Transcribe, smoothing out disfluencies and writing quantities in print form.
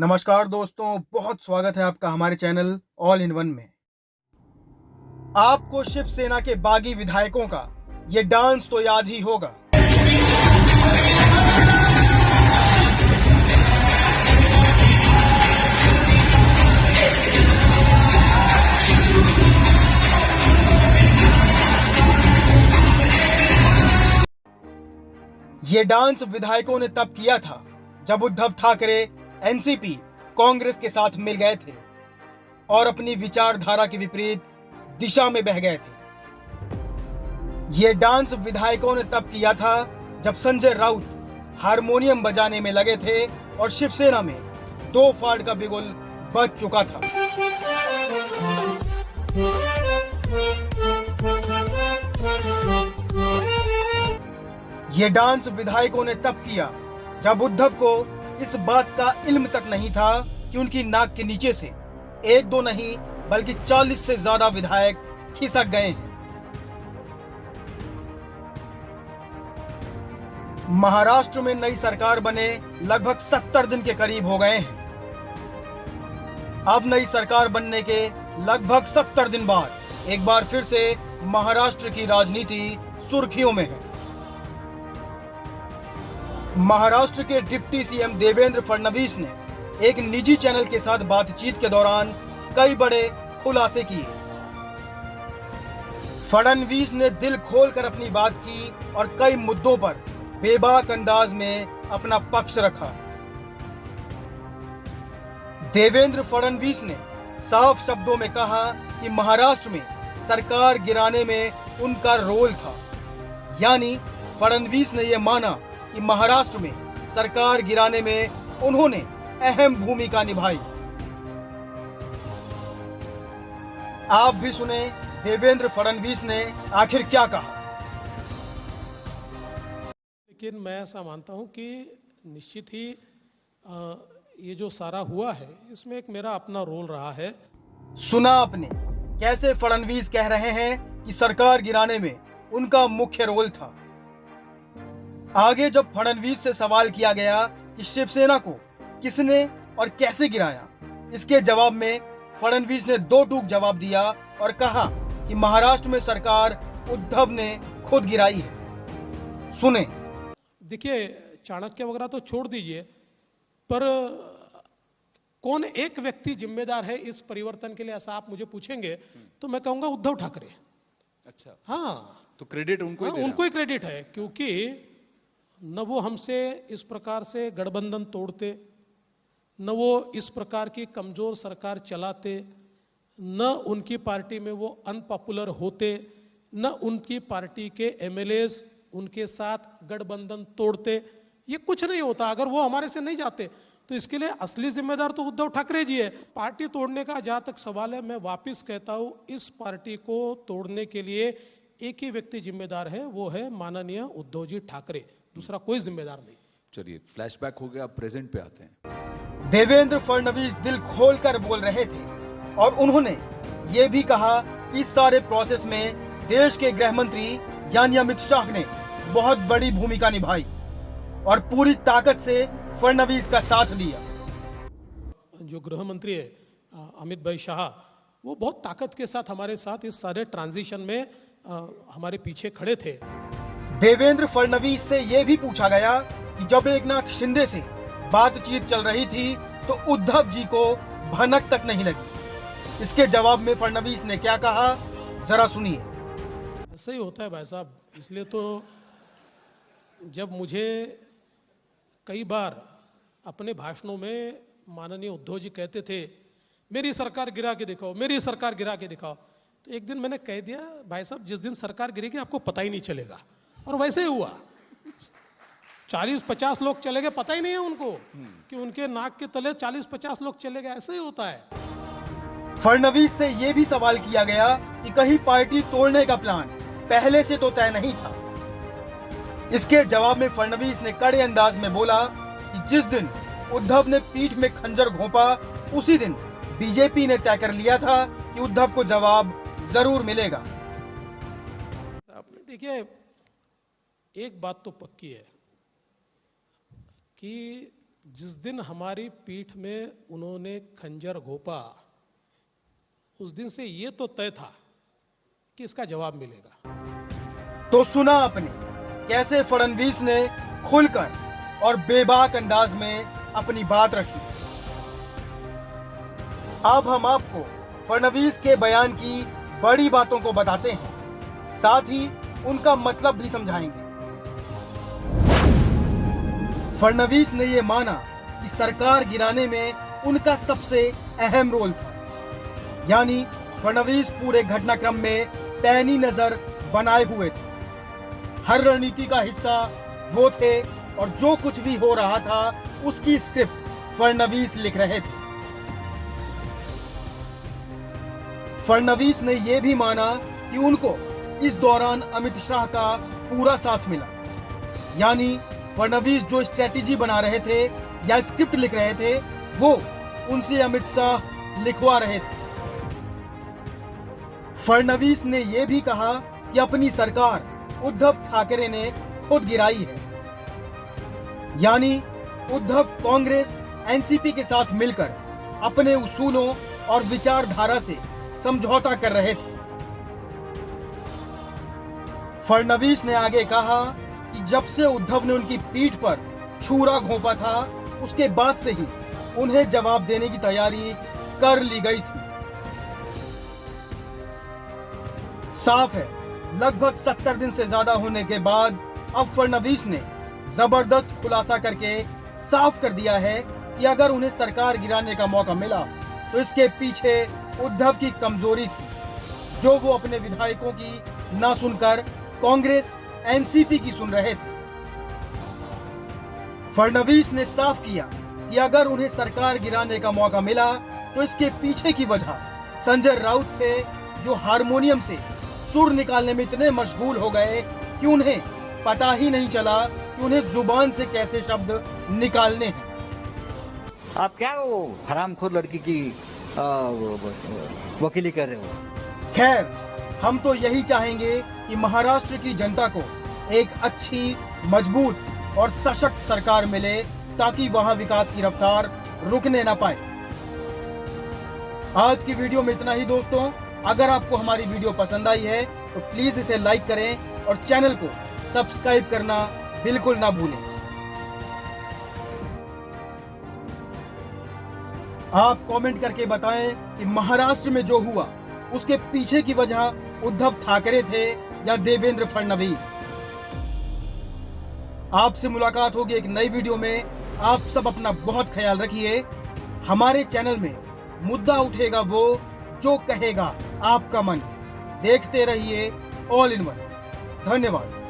नमस्कार दोस्तों, बहुत स्वागत है आपका हमारे चैनल ऑल इन वन में। आपको शिवसेना के बागी विधायकों का ये डांस तो याद ही होगा। ये डांस विधायकों ने तब किया था जब उद्धव ठाकरे एनसीपी कांग्रेस के साथ मिल गए थे और अपनी विचारधारा के विपरीत दिशा में बह गए थे। ये डांस विधायकों ने तब किया था जब संजय राउत हारमोनियम बजाने में लगे थे और शिवसेना में दो फाड़ का बिगुल बज चुका था। ये डांस विधायकों ने तब किया जब उद्धव को इस बात का इल्म तक नहीं था कि उनकी नाक के नीचे से एक दो नहीं बल्कि 40 से ज्यादा विधायक खिसक गए हैं। महाराष्ट्र में नई सरकार बने लगभग 70 दिन के करीब हो गए हैं। अब नई सरकार बनने के लगभग 70 दिन बाद एक बार फिर से महाराष्ट्र की राजनीति सुर्खियों में है। महाराष्ट्र के डिप्टी सीएम देवेंद्र फडणवीस ने एक निजी चैनल के साथ बातचीत के दौरान कई बड़े खुलासे किए। फडणवीस ने दिल खोलकर अपनी बात की और कई मुद्दों पर बेबाक अंदाज में अपना पक्ष रखा। देवेंद्र फडणवीस ने साफ शब्दों में कहा कि महाराष्ट्र में सरकार गिराने में उनका रोल था। यानी फडणवीस ने यह माना कि महाराष्ट्र में सरकार गिराने में उन्होंने अहम भूमिका निभाई। आप भी सुने देवेंद्र फडणवीस ने आखिर क्या कहा। लेकिन मैं ऐसा मानता हूं कि निश्चित ही ये जो सारा हुआ है इसमें एक मेरा अपना रोल रहा है। सुना आपने कैसे फडणवीस कह रहे हैं कि सरकार गिराने में उनका मुख्य रोल था। आगे जब फडणवीस से सवाल किया गया कि शिवसेना को किसने और कैसे गिराया, इसके जवाब में फडणवीस ने दो टूक जवाब दिया और कहा कि महाराष्ट्र में सरकार उद्धव ने खुद गिराई है। सुने। देखिए, चाणक्य वगैरह तो छोड़ दीजिए, पर कौन एक व्यक्ति जिम्मेदार है इस परिवर्तन के लिए, ऐसा आप मुझे पूछेंगे तो मैं कहूंगा उद्धव ठाकरे। अच्छा, हाँ, तो क्रेडिट उनको ही उनको ही क्रेडिट है, क्योंकि न वो हमसे इस प्रकार से गठबंधन तोड़ते, न वो इस प्रकार की कमजोर सरकार चलाते, न उनकी पार्टी में वो अनपॉपुलर होते, न उनकी पार्टी के एमएलएस उनके साथ गठबंधन तोड़ते। ये कुछ नहीं होता अगर वो हमारे से नहीं जाते। तो इसके लिए असली जिम्मेदार तो उद्धव ठाकरे जी है। पार्टी तोड़ने का जहां तक सवाल है, मैं वापिस कहता हूं, इस पार्टी को तोड़ने के लिए एक ही व्यक्ति जिम्मेदार है, वो है माननीय उद्धव जी ठाकरे, दूसरा कोई जिम्मेदार नहीं। चलिए, फ्लैशबैक हो गया, अब प्रेजेंट पे आते हैं। देवेंद्र फडणवीस दिल खोलकर बोल रहे थे और उन्होंने ये भी कहा कि इस सारे प्रोसेस में देश के गृह मंत्री यानी अमित शाह ने बहुत बड़ी भूमिका निभाई और पूरी ताकत से फडणवीस का साथ दिया। जो गृह मंत्री है अमित भाई शाह, वो बहुत ताकत के साथ हमारे साथ इस सारे ट्रांजिशन में हमारे पीछे खड़े थे। देवेंद्र फडणवीस से यह भी पूछा गया कि जब एकनाथ शिंदे से बातचीत चल रही थी तो उद्धव जी को भनक तक नहीं लगी। इसके जवाब में फडणवीस ने क्या कहा, जरा सुनिए। ऐसा ही होता है भाई साहब, इसलिए तो जब मुझे कई बार अपने भाषणों में माननीय उद्धव जी कहते थे मेरी सरकार गिरा के दिखाओ, मेरी सरकार गिरा के दिखाओ, तो एक दिन मैंने कह दिया, भाई साहब जिस दिन सरकार गिरेगी आपको पता ही नहीं चलेगा। और वैसे ही हुआ, 40-50 लोग चले गए, पता ही नहीं है उनको कि उनके नाक के तले 40-50 लोग चले गए। ऐसे ही होता है। फडणवीस से यह भी सवाल किया गया कि कहीं पार्टी तोड़ने का प्लान पहले से तो तय नहीं था। इसके जवाब में फडणवीस ने कड़े अंदाज में बोला कि जिस दिन उद्धव ने पीठ में खंजर घोंपा उसी दिन बीजेपी ने तय कर लिया था कि उद्धव को जवाब जरूर मिलेगा। आपने देखिए, एक बात तो पक्की है कि जिस दिन हमारी पीठ में उन्होंने खंजर घोंपा, उस दिन से ये तो तय था कि इसका जवाब मिलेगा। तो सुना आपने कैसे फडणवीस ने खुलकर और बेबाक अंदाज में अपनी बात रखी। अब हम आपको फडणवीस के बयान की बड़ी बातों को बताते हैं, साथ ही उनका मतलब भी समझाएंगे। फडणवीस ने यह माना कि सरकार गिराने में उनका सबसे अहम रोल था, यानी फडणवीस पूरे घटनाक्रम में पैनी नजर बनाए हुए थे। हर रणनीति का हिस्सा वो थे और जो कुछ भी हो रहा था उसकी स्क्रिप्ट फडणवीस लिख रहे थे। फडणवीस ने यह भी माना कि उनको इस दौरान अमित शाह का पूरा साथ मिला, यानी फडणवीस जो स्ट्रेटेजी बना रहे थे या स्क्रिप्ट लिख रहे थे वो उनसे अमित शाह लिखवा रहे थे। फडणवीस ने यह भी कहा कि अपनी सरकार उद्धव ठाकरे ने खुद गिराई है, यानी उद्धव कांग्रेस एनसीपी के साथ मिलकर अपने उसूलों और विचारधारा से समझौता कर रहे थे। फडणवीस ने आगे कहा कि जब से उद्धव ने उनकी पीठ पर छुरा घोंपा था उसके बाद से ही उन्हें जवाब देने की तैयारी कर ली गई थी। साफ है, लगभग 70 दिन से ज्यादा होने के बाद अब फडणवीस ने जबरदस्त खुलासा करके साफ कर दिया है कि अगर उन्हें सरकार गिराने का मौका मिला तो इसके पीछे उद्धव की कमजोरी थी, जो वो अपने विधायकों की ना सुनकर कांग्रेस एनसीपी की सुन रहे थे। फडणवीस ने साफ किया कि अगर उन्हें सरकार गिराने का मौका मिला तो इसके पीछे की वजह संजय राउत थे, जो हारमोनियम से सुर निकालने में इतने मशगूल हो गए कि उन्हें पता ही नहीं चला कि उन्हें जुबान से कैसे शब्द निकालने हैं। आप क्या वो हरामखोर लड़की की वकीली कर रहे हो? खैर, हम तो यही चाहेंगे कि महाराष्ट्र की जनता को एक अच्छी, मजबूत और सशक्त सरकार मिले ताकि वहां विकास की रफ्तार रुकने ना पाए। आज की वीडियो में इतना ही दोस्तों। अगर आपको हमारी वीडियो पसंद आई है तो प्लीज इसे लाइक करें और चैनल को सब्सक्राइब करना बिल्कुल ना भूलें। आप कमेंट करके बताएं कि महाराष्ट्र में जो हुआ उसके पीछे की वजह उद्धव ठाकरे थे या देवेंद्र फडणवीस। आपसे मुलाकात होगी एक नई वीडियो में। आप सब अपना बहुत ख्याल रखिए। हमारे चैनल में मुद्दा उठेगा वो जो कहेगा आपका मन। देखते रहिए ऑल इन वन। धन्यवाद।